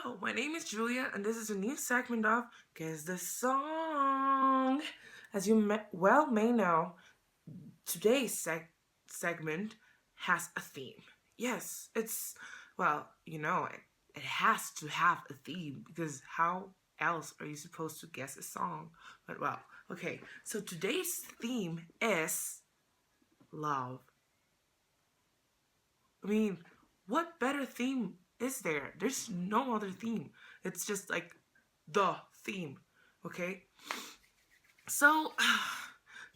Hello, my name is Julia, and this is a new segment of Guess the Song. As you may know, today's segment has a theme. Yes, it has to have a theme because how else are you supposed to guess a song? Okay, so today's theme is love. I mean, what better theme is there? There's no other theme. It's just like the theme, okay? So,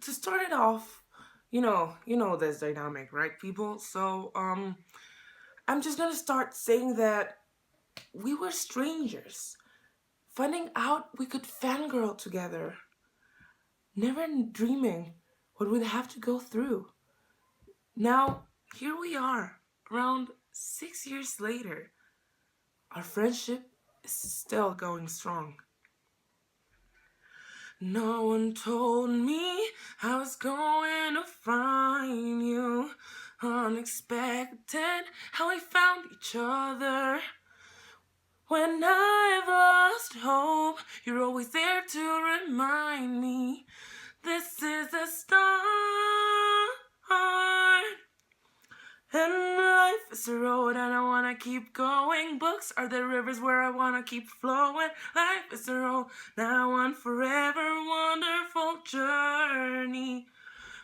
to start it off, you know this dynamic, right, people? So, I'm just gonna start saying that we were strangers, finding out we could fangirl together, never dreaming what we'd have to go through. Now, here we are, around 6 years later. Our friendship is still going strong. No one told me I was going to find you. Unexpected how we found each other. When I've lost hope, you're always there to remind me this is the start. And life is a road and I wanna keep going. Books are the rivers where I wanna keep flowing. Life is a road, now one forever wonderful journey.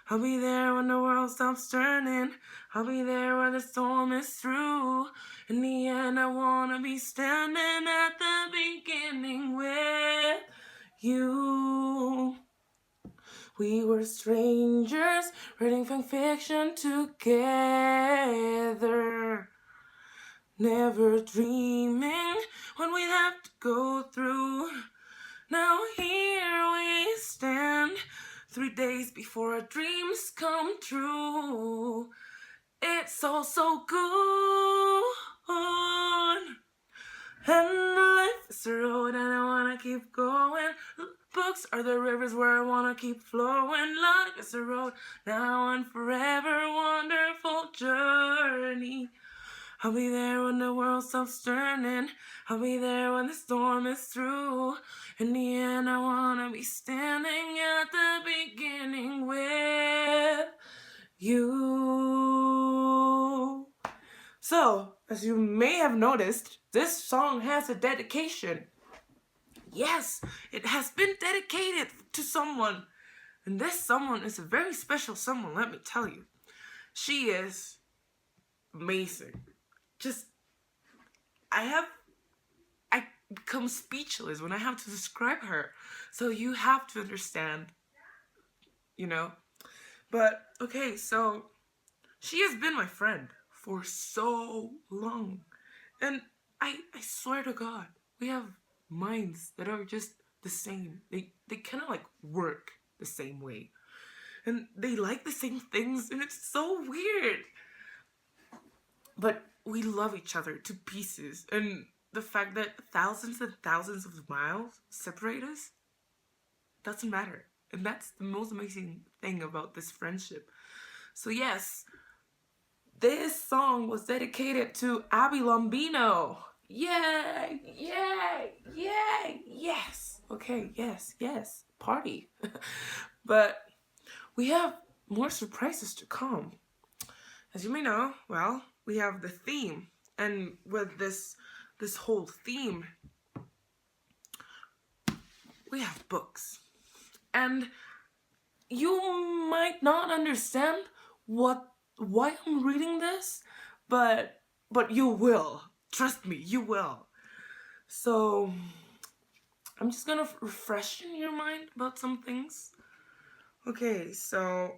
I'll be there when the world stops turning. I'll be there when the storm is through. In the end, I wanna be standing at the beginning with you. We were strangers, reading fan fiction together. Never dreaming what we'd have to go through. Now here we stand, 3 days before our dreams come true. It's all so good. And life is a road and I wanna keep going. Books are the rivers where I wanna keep flowing. Life is a road, now and forever wonderful journey. I'll be there when the world stops turning. I'll be there when the storm is through. In the end, I wanna be standing at the beginning with you. So, as you may have noticed, this song has a dedication. Yes, it has been dedicated to someone. And this someone is a very special someone, let me tell you. She is amazing. I become speechless when I have to describe her. So you have to understand, you know. But, okay, so she has been my friend for so long. And I swear to God, we have minds that are just the same. They kind of like work the same way. And they like the same things, and it's so weird. But we love each other to pieces. And the fact that thousands and thousands of miles separate us doesn't matter. And that's the most amazing thing about this friendship. So yes, this song was dedicated to Abby Lombino. Yay! Yay! Yay! Yes! Okay, yes. Party. But we have more surprises to come. As you may know, well, we have the theme. And with this whole theme, we have books. And you might not understand why I'm reading this, but you will. Trust me, you will. So I'm just gonna refresh in your mind about some things. Okay, so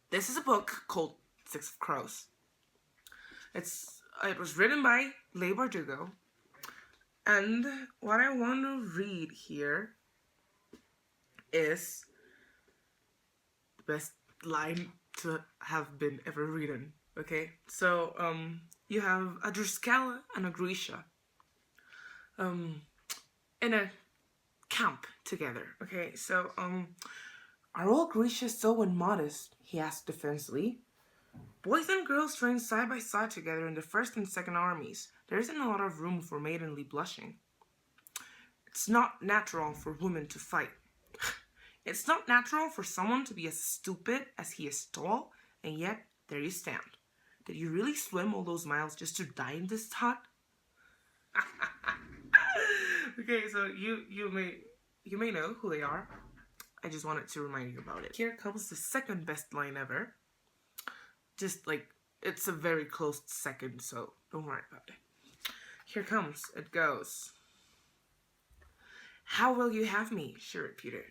this is a book called Six of Crows. It was written by Leigh Bardugo, and what I want to read here is the best line to have been ever written. Okay, so you have a Driscala and a Grisha in a camp together. Okay, so are all Grisha so immodest? He asked defensively. Boys and girls train side by side together in the first and second armies. There isn't a lot of room for maidenly blushing. It's not natural for women to fight. It's not natural for someone to be as stupid as he is tall, and yet there you stand. Did you really swim all those miles just to die in this hut? Okay, so you may know who they are. I just wanted to remind you about it. Here comes the second best line ever. Just like, it's a very close second, so don't worry about it. Here comes, it goes. How will you have me? She repeated.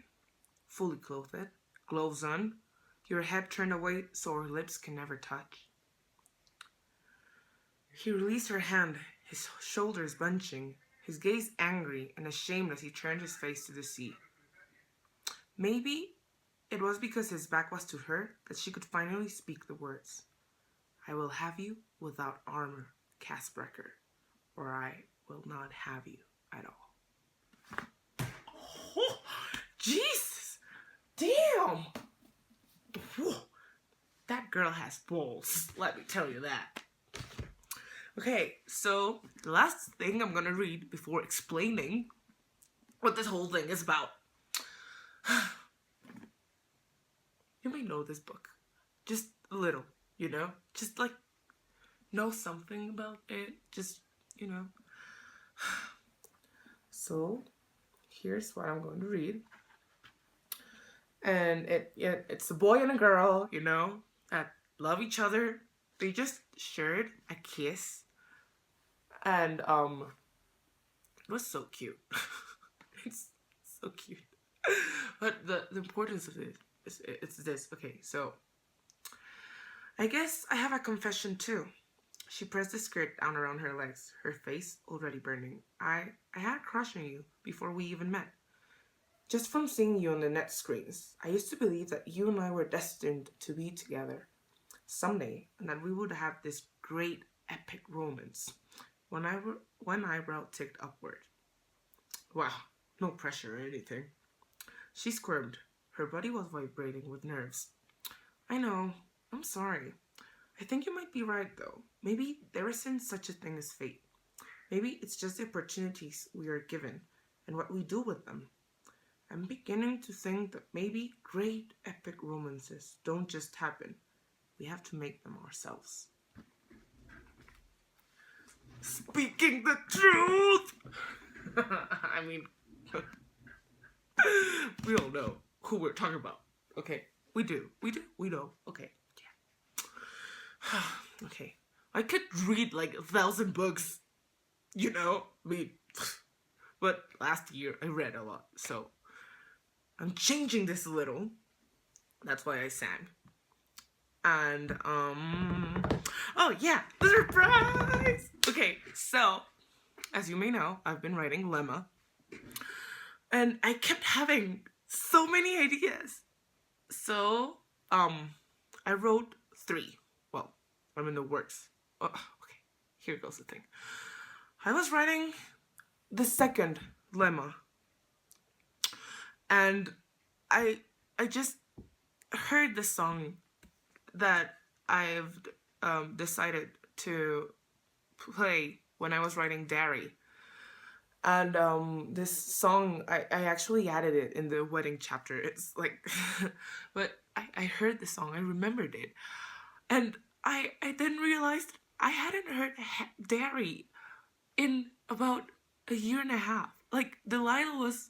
Fully clothed, gloves on, your head turned away so our lips can never touch. He released her hand, his shoulders bunching, his gaze angry and ashamed as he turned his face to the sea. Maybe it was because his back was to her that she could finally speak the words. I will have you without armor, Casbreaker, or I will not have you at all. Oh, Jesus! Damn! Whew. That girl has balls, let me tell you that. Okay, so the last thing I'm gonna read before explaining what this whole thing is about. You may know this book. Just a little, you know? Just like know something about it. Just, you know. So here's what I'm going to read. And it's a boy and a girl, you know, that love each other. They just shared a kiss. And it was so cute. It's so cute. But the importance of it is it's this. Okay, so I guess I have a confession too. She pressed the skirt down around her legs, her face already burning. I had a crush on you before we even met. Just from seeing you on the net screens, I used to believe that you and I were destined to be together someday, and that we would have this great epic romance. One eyebrow ticked upward. Wow, no pressure or anything. She squirmed. Her body was vibrating with nerves. I know. I'm sorry. I think you might be right, though. Maybe there isn't such a thing as fate. Maybe it's just the opportunities we are given and what we do with them. I'm beginning to think that maybe great epic romances don't just happen. We have to make them ourselves. Speaking the truth! I mean, we all know who we're talking about. Okay, we know. Okay, yeah. Okay, I could read like 1,000 books, you know, but last year I read a lot, so I'm changing this a little. That's why I sang. And, oh yeah, the surprise! Okay, so, as you may know, I've been writing Lemma. And I kept having so many ideas. So, I wrote 3. Well, I'm in the works. Oh, okay, here goes the thing. I was writing the second Lemma. And I just heard the song that I've decided to play when I was writing Dairy. And this song, I actually added it in the wedding chapter. It's like, but I heard the song, I remembered it. And I then realized I hadn't heard Dairy in about a year and a half. Like, Delilah was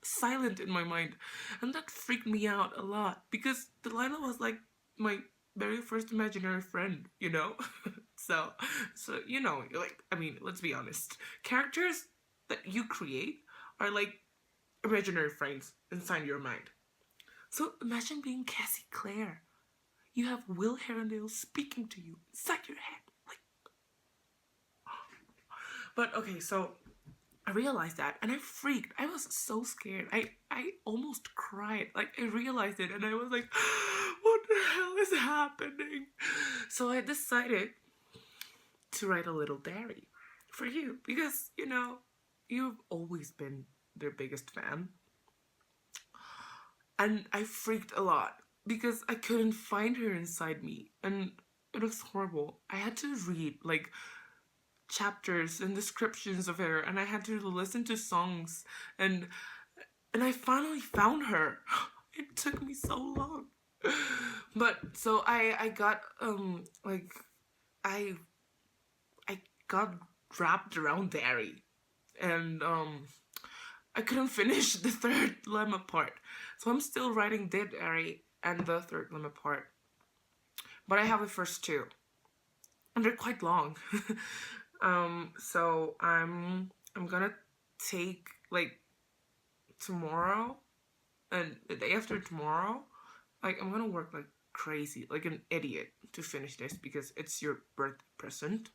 silent in my mind. And that freaked me out a lot. Because Delilah was like my very first imaginary friend, you know? so you know, like, I mean, let's be honest. Characters that you create are like imaginary friends inside your mind. So imagine being Cassie Clare. You have Will Herondale speaking to you inside your head. Like, but okay, so I realized that and I freaked. I was so scared. I almost cried. Like, I realized it and I was like, what the hell is happening? So I decided to write a little diary for you because, you know, you've always been their biggest fan. And I freaked a lot because I couldn't find her inside me. And It was horrible. I had to read like chapters and descriptions of her, and I had to listen to songs, and I finally found her. It took me so long. But so I got like I I got wrapped around Derry, and I couldn't finish the third lemma part. So I'm still writing Dead Derry and the third lemma part. But I have the first two. And they're quite long. So I'm gonna take like tomorrow and the day after tomorrow, like I'm gonna work like crazy, like an idiot to finish this because it's your birthday present.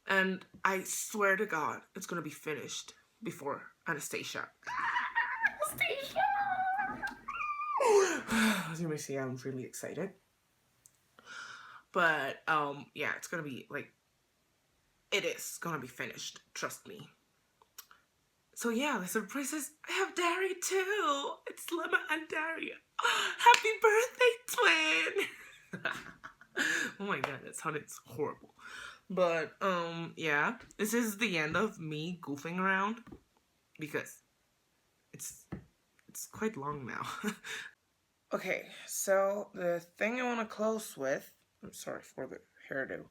And I swear to God, it's gonna be finished before Anastasia. Anastasia! As you may see, I'm really excited. But yeah, it's gonna be like, it is gonna be finished, trust me. So yeah, the surprise is I have Dari too. It's Lemma and Dari. Happy birthday, twin! Oh my god, that sounded horrible. But yeah, this is the end of me goofing around because it's quite long now. Okay, so the thing I want to close with, I'm sorry for the hairdo.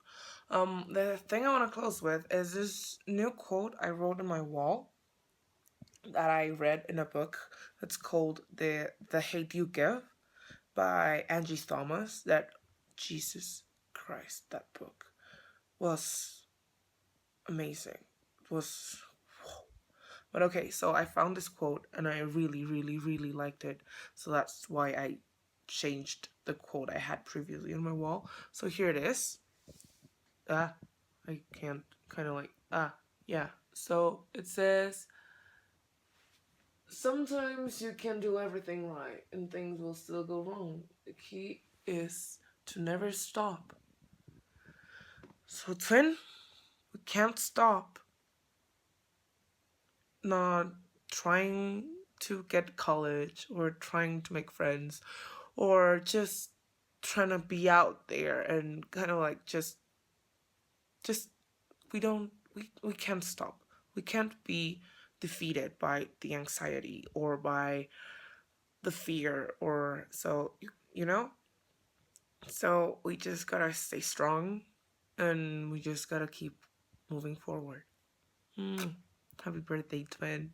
The thing I want to close with is this new quote I wrote on my wall that I read in a book that's called The Hate You Give by Angie Thomas. That, Jesus Christ, that book was amazing. It was, whoa. But okay, so I found this quote and I really, really, really liked it. So that's why I changed the quote I had previously on my wall. So here it is. I can't kind of like, yeah. So it says, sometimes you can do everything right and things will still go wrong. The key is to never stop. So twin, we can't stop not trying to get college or trying to make friends or just trying to be out there and kind of like just we can't stop. We can't be defeated by the anxiety or by the fear or so you know. So we just gotta stay strong and we just gotta keep moving forward. Happy birthday, twin.